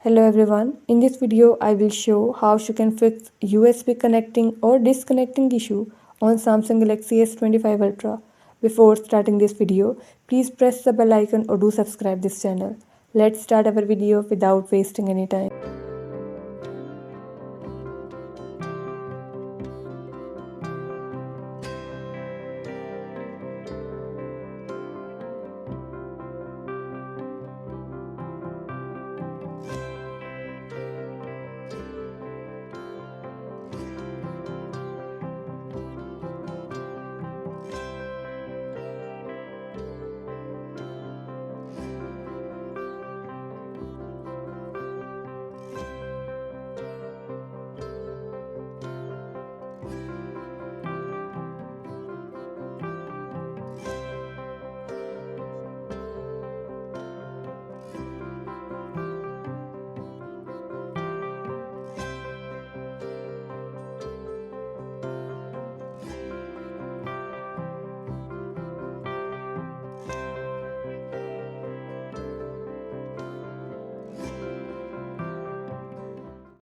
Hello everyone, in this video I will show how you can fix USB connecting or disconnecting issue on Samsung Galaxy S25 Ultra. Before starting this video, please press the bell icon or do subscribe this channel. Let's start our video without wasting any time.